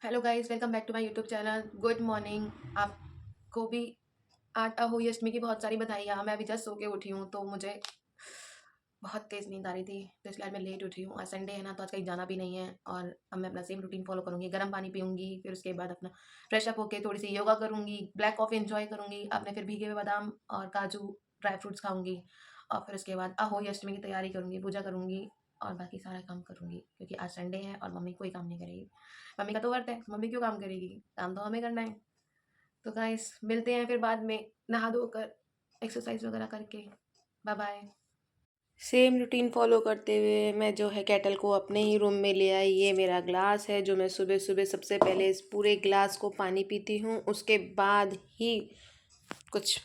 Hello guys, welcome back to my YouTube channel. Good morning. आपको भी आज अहोई अष्टमी की बहुत सारी बधाइयाँ। मैं अभी जस्ट सो के उठी हूँ तो मुझे बहुत तेज़ नींद आ रही थी, तो इसलिए आज मैं लेट उठी हूँ। आज संडे है ना, तो आज कहीं जाना भी नहीं है और अब मैं अपना सेम रूटीन फॉलो करूँगी। गर्म पानी पीऊँगी, फिर उसके बाद अपना फ्रेश अप होके थोड़ी सी योगा करूँगी, ब्लैक कॉफ़ी एंजॉय करूँगी, अपने फिर भीगे हुए बादाम और काजू ड्राई फ्रूट्स खाऊँगी और फिर उसके बाद अहोई अष्टमी की तैयारी करूँगी, पूजा करूँगी और बाकी सारा काम करूँगी, क्योंकि आज संडे है और मम्मी कोई काम नहीं करेगी। मम्मी का तो व्रत है, मम्मी क्यों काम करेगी? काम तो हमें करना है। तो गाइस, मिलते हैं फिर बाद में नहा धोकर, एक्सरसाइज वगैरह करके। Bye bye. Same routine follow करते हुए मैं जो है केटल को अपने ही रूम में ले आई। ये मेरा ग्लास है जो मैं सुबह सुबह सबसे पहले इस पूरे ग्लास को पानी पीती हूँ, उसके बाद ही कुछ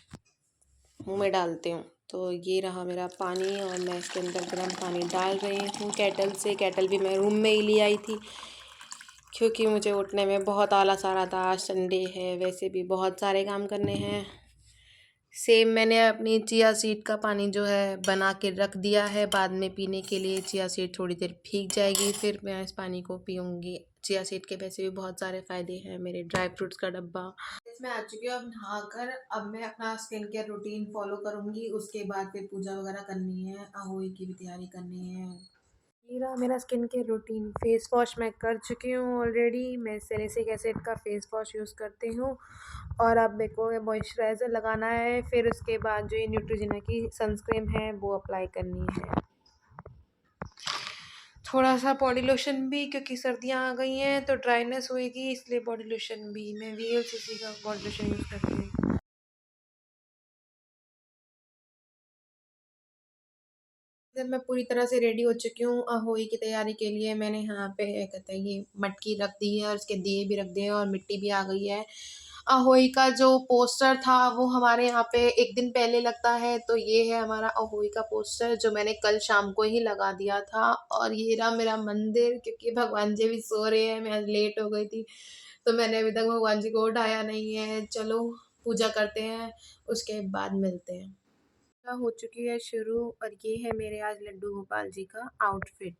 मुंह में डालती हूँ। तो ये रहा मेरा पानी और मैं इसके अंदर गर्म पानी डाल रही हूँ केटल से। केटल भी मैं रूम में ही ले आई थी क्योंकि मुझे उठने में बहुत आलस आ रहा था। आज संडे है, वैसे भी बहुत सारे काम करने हैं। सेम मैंने अपनी चिया सीड का पानी जो है बना के रख दिया है बाद में पीने के लिए। चिया सीड थोड़ी देर भीग जाएगी, फिर मैं इस पानी को पीऊँगी। चिया सीड के वैसे भी बहुत सारे फ़ायदे हैं। मेरे ड्राई फ्रूट्स का डब्बा इसमें आ चुकी हूँ। अब नहाकर अब मैं अपना स्किन केयर रूटीन फॉलो करूँगी। उसके बाद फिर पूजा वगैरह करनी है, अहोई की भी तैयारी करनी है। ये रहा मेरा skin care routine. Face wash मैं कर चुकी हूँ ऑलरेडी। मैं सैलिसिलिक एसिड का फेस वॉश यूज़ करती हूँ और अब मेरे को मॉइस्चराइज़र लगाना है। फिर उसके बाद जो ये न्यूट्रोजिना की सनस्क्रीन है वो अप्लाई करनी है। थोड़ा सा बॉडी लोशन भी, क्योंकि सर्दियाँ आ गई हैं तो ड्राइनेस होएगी, इसलिए बॉडी लोशन भी मैं वीएलसीसी का बॉडी लोशन यूज़ करती हूँ। जब मैं पूरी तरह से रेडी हो चुकी हूँ अहोई की तैयारी के लिए। मैंने यहाँ पे क्या कहते हैं ये मटकी रख दी है और उसके दिए भी रख दिए हैं और मिट्टी भी आ गई है। अहोई का जो पोस्टर था वो हमारे यहाँ पे एक दिन पहले लगता है, तो ये है हमारा अहोई का पोस्टर जो मैंने कल शाम को ही लगा दिया था। और ये रहा मेरा मंदिर, क्योंकि भगवान जी भी सो रहे हैं, मैं आज लेट हो गई थी तो मैंने अभी तक भगवान जी को उठाया नहीं है। चलो पूजा करते हैं, उसके बाद मिलते हैं। हो चुकी है शुरू और ये है मेरे आज लड्डू गोपाल जी का आउटफिट।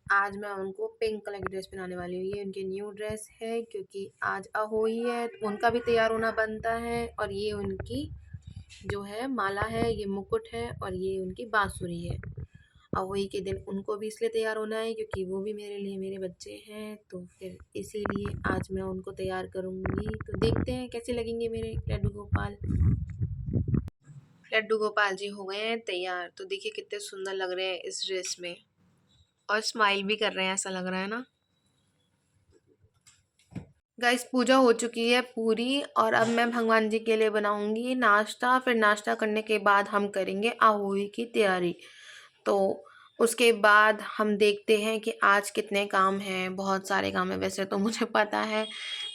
आज मैं उनको पिंक कलर की ड्रेस पहनाने वाली हूँ। ये उनकी न्यू ड्रेस है क्योंकि आज अहोई है तो उनका भी तैयार होना बनता है। और ये उनकी जो है माला है, ये मुकुट है और ये उनकी बांसुरी है। अहोई के दिन उनको भी इसलिए तैयार होना है क्योंकि वो भी मेरे लिए मेरे बच्चे हैं, तो फिर इसीलिए आज मैं उनको तैयार करूँगी। तो देखते हैं कैसे लगेंगे मेरे लड्डू गोपाल। लड्डू गोपाल जी हो गए हैं तैयार, तो देखिए कितने सुंदर लग रहे हैं इस ड्रेस में और स्माइल भी कर रहे हैं, ऐसा लग रहा है ना। गाइस, पूजा हो चुकी है पूरी और अब मैं भगवान जी के लिए बनाऊंगी नाश्ता। फिर नाश्ता करने के बाद हम करेंगे अहोई की तैयारी। तो उसके बाद हम देखते हैं कि आज कितने काम हैं। बहुत सारे काम हैं वैसे तो मुझे पता है,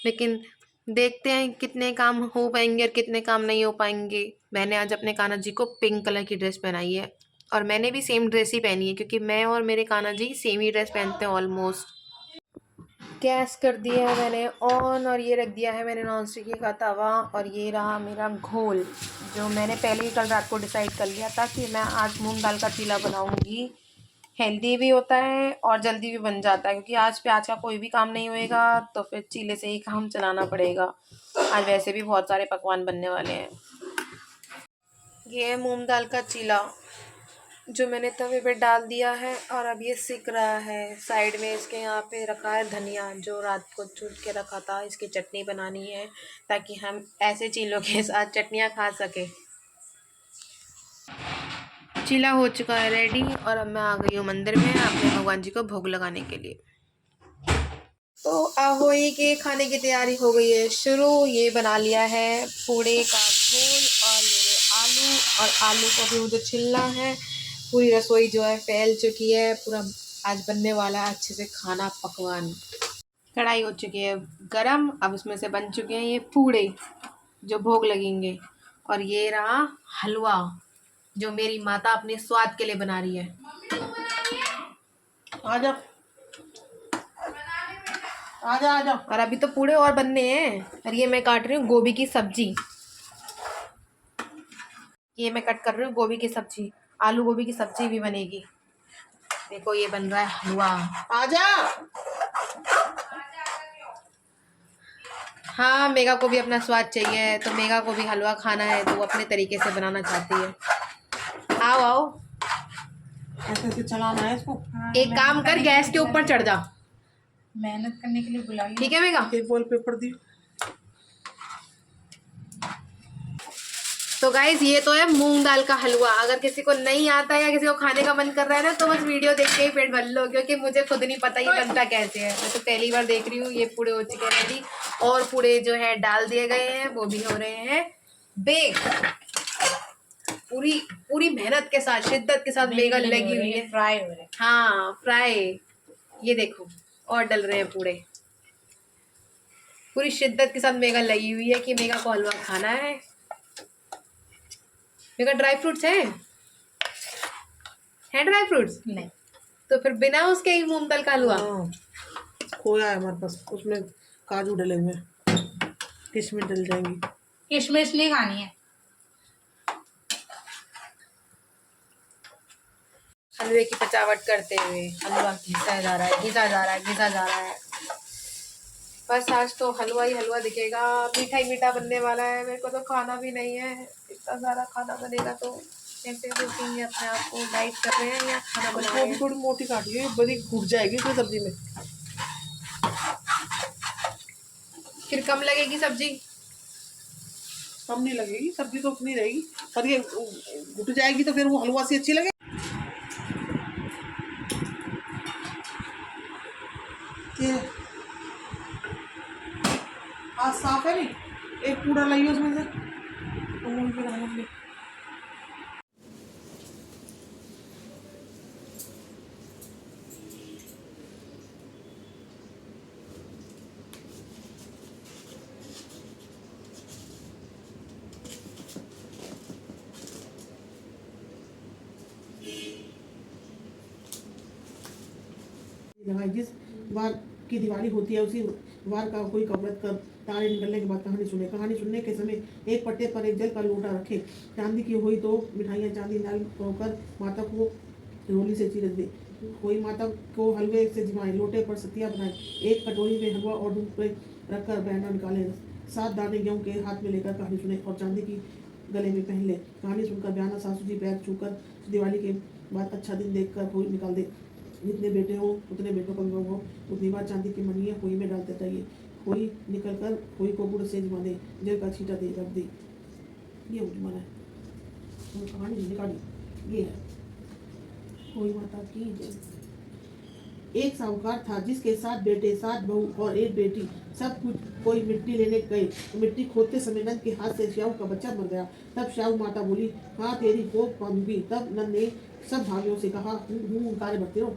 लेकिन देखते हैं कितने काम हो पाएंगे और कितने काम नहीं हो पाएंगे। मैंने आज अपने कान्हा जी को पिंक कलर की ड्रेस पहनाई है और मैंने भी सेम ड्रेस ही पहनी है क्योंकि मैं और मेरे कान्हा जी सेम ही ड्रेस पहनते हैं ऑलमोस्ट। गैस कर दिया है मैंने ऑन और ये रख दिया है मैंने नॉन स्टिक का तवा। और ये रहा मेरा घोल जो मैंने पहले ही कल रात को डिसाइड कर लिया था कि मैं आज मूंग दाल का चीला बनाऊंगी। हेल्दी भी होता है और जल्दी भी बन जाता है, क्योंकि आज प्याज का कोई भी काम नहीं होएगा तो फिर चीले से ही काम चलाना पड़ेगा। आज वैसे भी बहुत सारे पकवान बनने वाले हैं। ये है मूंग दाल का चीला जो मैंने तवे पे डाल दिया है और अब ये सिक रहा है। साइड में इसके यहाँ पे रखा है धनिया जो रात को चुन के रखा था। इसकी चटनी बनानी है ताकि हम ऐसे चीलों के साथ चटनियाँ खा सके। चीला हो चुका है रेडी और अब मैं आ गई हूँ मंदिर में अपने भगवान जी को भोग लगाने के लिए। तो अहोई के खाने की तैयारी हो गई है शुरू। ये बना लिया है पूड़े का घोल और मेरे आलू, और आलू को भी मुझे छिलना है। पूरी रसोई जो है फैल चुकी है, पूरा आज बनने वाला है अच्छे से खाना पकवान। कढ़ाई हो चुकी है गरम, अब उसमें से बन चुके हैं ये पूड़े जो भोग लगेंगे। और ये रहा हलवा जो मेरी माता अपने स्वाद के लिए बना रही है। आजा आजा आजा। और अभी तो पूड़े और बनने हैं। और ये मैं काट रही हूँ गोभी की सब्जी। ये मैं कट कर रही हूँ गोभी की सब्जी। आलू गोभी की सब्जी भी बनेगी। देखो ये बन रहा है हलवा। आजा। हाँ, मेगा को भी अपना स्वाद चाहिए, तो मेगा को भी हलवा खाना है, तो वो अपने तरीके से बनाना चाहती है। आओ आओ, ऐसे चलाना है इसको। एक काम कर, गैस के ऊपर चढ़ जा, मेहनत करने के लिए बुलाई। ठीक है मेगा? एक वॉल पेपर दियो। तो गाइज ये तो है मूंग दाल का हलवा। अगर किसी को नहीं आता है या किसी को खाने का मन कर रहा है ना, तो बस वीडियो देख के ही पेट भर लो, क्योंकि मुझे खुद नहीं पता ये बनता कैसे है। मैं तो पहली बार देख रही हूँ। ये पूड़े हो चुके हैं रेडी, और पूड़े जो है डाल दिए गए हैं, वो भी हो रहे हैं बेक। पूरी पूरी मेहनत के साथ, शिद्दत के साथ बेगन लगी हुई है, फ्राई हो रहे हैं। हाँ फ्राई। ये देखो, और डल रहे हैं पूड़े। पूरी शिद्दत के साथ मेगा लगी हुई है कि मेगा को हलवा खाना है। मेगा ड्राई फ्रूट्स है ड्राई फ्रूट्स नहीं तो फिर बिना उसके ही मूंग दाल का हलवा। खोया है हमारे पास, उसमें काजू डले हुए, किशमिश डल जाएंगी। किशमिश नहीं खानी है। हलवे की सजावट करते हुए हलवा घिसा जा रहा है, घिसा जा रहा है, घिसा जा रहा है। बस आज तो हलवा ही हलवा दिखेगा, मीठा ही मीठा बनने वाला है। मेरे को तो खाना भी नहीं है, इतना सारा खाना बनेगा तो कैसे रोकेंगे अपने आप को? डाइट कर रहे हैं या खाना बना रहे हैं? थोड़ी मोटी काटिए, बड़ी घुट जाएगी फिर सब्जी में। फिर कम लगेगी सब्जी? कम नहीं लगेगी सब्जी, तो उतनी रहेगी, पर ये घुट जाएगी तो फिर वो हलवा से अच्छी लगे। आज साफ है नहीं, एक कूड़ा लाइए उसमें से, अमूल के दानों में। जिस बार की दिवाली होती है उसी बार का कोई कवरत कर तारे निकलने के बाद कहानी सुने। कहानी सुनने के समय एक पट्टे पर एक जल का लोटा रखे, चांदी की हुई तो मिठाइयाँ चांदी लाल होकर माता को रोली से चीर दे। कोई माता को हलवे से जिमाए, लोटे पर सतिया बनाए, एक कटोरी में हलवा और दूध पे रखकर बहना निकाले, 7 दाने गेहूं के हाथ में लेकर कहानी सुने और चांदी की गले में पहन ले। कहानी सुनकर बयाना सासू जी पैर छूकर दिवाली के बाद अच्छा दिन देखकर कोई निकाल दे। जितने बेटे हो उतने बेटों का विवाह हो, उतनी बार चांदी की मनिया कोई में डालते चाहिए। कोई निकल कर कोई को गुड़ से जमा दे, जल का छींटा दे रख दे। ये उजमान है, कहानी निकाली। ये है कोई माता की जय। एक साहूकार था जिसके 7 बेटे, 7 बहू और 1 बेटी। सब कुछ कोई मिट्टी लेने गए, मिट्टी खोदते समय नंद के हाथ से श्याऊ का बच्चा मर गया। तब श्याऊ माता बोली, हाँ तेरी कोख बांधूंगी। तब नंद ने सब भाइयों से कहा, कार्य भरते रहो।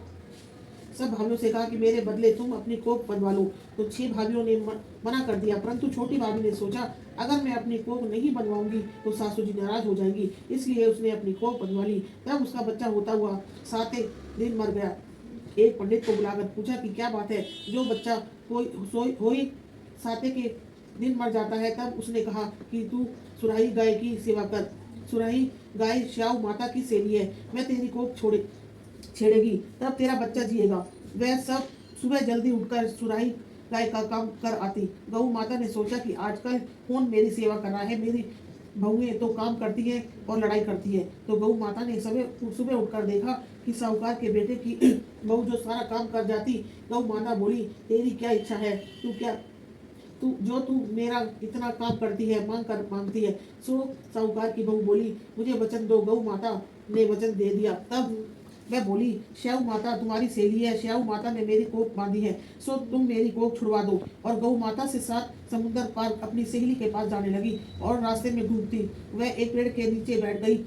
सब भाइयों से कहा कि मेरे बदले तुम अपनी कोख बनवा लो। तो 6 भाइयों ने मना कर दिया, परंतु छोटी भाभी ने सोचा, अगर मैं अपनी कोख नहीं बनवाऊंगी तो सासू जी नाराज हो जाएंगी, इसलिए उसने अपनी कोख बनवा ली। तब उसका बच्चा होता हुआ 7वें दिन मर गया। एक पंडित को बुलाकर पूछा कि क्या बात है, जो बच्चा कोई 7वें के दिन मर जाता है। तब उसने कहा कि तू सुराही गाय की सेवा कर। सुराही गाय श्याऊ माता की सेवी है, वह तेरी कोख छेड़ेगी तब तेरा बच्चा जिएगा। वह सब सुबह जल्दी उठकर सुराही गाय का काम कर आती। गऊ माता ने सोचा कि आजकल कौन मेरी सेवा कर रहा है, मेरी बहुएं तो काम करती है और लड़ाई करती है। तो गऊ माता ने सुबह उठकर देखा कि साहूकार के बेटे की बहू जो सारा काम कर जाती। गऊ माता बोली, तेरी क्या इच्छा है, तू मेरा इतना काम करती है, मांगती है। सो साहूकार की बहू बोली, मुझे वचन दो। गऊ माता ने वचन दे दिया। तब वह बोली, श्याऊ माता तुम्हारी सहेली है, श्याऊ माता ने मेरी कोख बांधी है, सो तुम मेरी कोख छुड़वा दो। और गऊ माता से 7 समुद्र पार अपनी सहेली के पास जाने लगी और रास्ते में घूमती वह एक पेड़ के नीचे बैठ गई।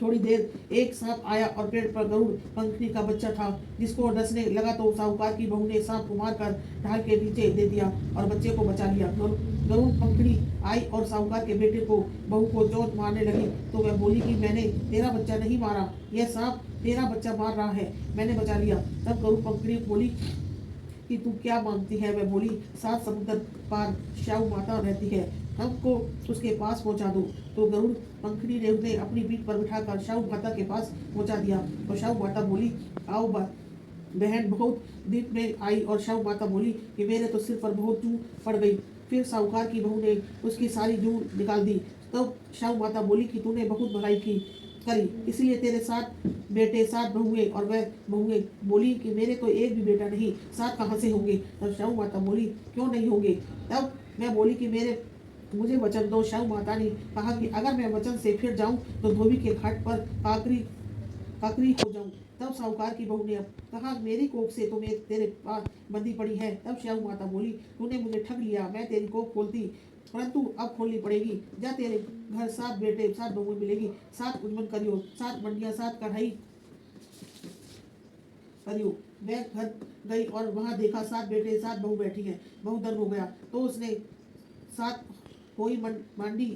थोड़ी देर एक सांप आया और पेड़ पर गरुड़ पंखनी का बच्चा था, जिसको डसने लगा तो साहूकार की बहू ने सांप को मारकर ढाल के नीचे दे दिया और बच्चे को बचा लिया। गरुड़ पंखनी आई और साहूकार के बेटे को बहू को चोट मारने लगी तो वह बोली कि मैंने तेरा बच्चा नहीं मारा, यह सांप तेरा बच्चा मार रहा है, मैंने बचा लिया। तब गरुड़ पंखनी बोली कि तू क्या मांगती है? वह बोली, 7 समुद्र पार श्याऊ माता रहती है, हमको उसके पास पहुंचा दो। तो गरुड़ पंखनी ने उन्हें अपनी पीठ पर बिठाकर श्याऊ माता के पास पहुंचा दिया और श्याऊ माता बोली, बहन बहुत दीप में आई और शाहू माता बोली कि मेरे तो सिर पर बहुत जू पड़ गई। फिर साहूकार की बहू ने उसकी सारी जू निकाल दी। तब शाहू माता बोली कि तूने बहुत भलाई करी, इसलिए तेरे 7 बेटे 7 बहुएं और वह बहुएं बोली कि मेरे तो एक भी बेटा नहीं, 7 कहाँ से होंगे। तब शाहू माता बोली क्यों नहीं होंगे। तब मैं बोली कि मुझे वचन दो। शाहू माता ने कहा कि अगर मैं वचन से फिर जाऊं तो धोबी के घाट पर काकरी हो जाऊं। तब साहूकार की बहू ने कहा मेरी कोख से तो मैं तेरे पास बंदी पड़ी है। तब शाहू माता बोली तूने मुझे ठग लिया, मैं तेरी कोख खोलती परंतु अब खोलनी पड़ेगी। जा तेरे घर 7 बेटे 7 बहुएं मिलेगी, 7 उजमन करियो, 7 मंडियां 7 कढ़ाई करियो। मैं घर गई और वहां देखा 7 बेटे 7 बहू बैठी हैं। बहुधन हो गया तो उसने 7 कोई मांडी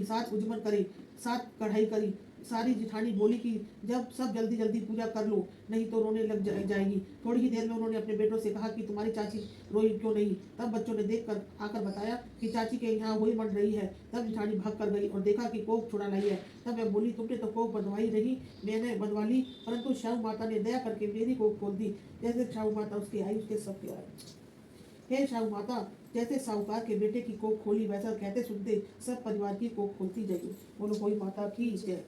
7 उजमन करे, 7 कढ़ाई करी। सारी जिठानी बोली कि जब सब जल्दी जल्दी पूजा कर लो, नहीं तो रोने लग जाएगी। थोड़ी ही देर में उन्होंने अपने बेटों से कहा कि तुम्हारी चाची रोई क्यों नहीं। तब बच्चों ने देख कर आकर बताया कि चाची के यहाँ हुई मंड रही है। तब जिठानी भाग कर गई और देखा कि कोख छुड़ा लाई है। तब मैं बोली तुमने तो कोख बंधवाई रही, मैंने बंधवा ली, परंतु शाहू माता ने दया करके मेरी कोख खोल दी। जैसे शाहू माता उसके आई उसके सब के आए। हे शाहू माता, जैसे साहूकार के बेटे की कोख खोली वैसा कहते सुनते सब परिवार की कोख खोलती जाइए। बोलो कोई माता की जय।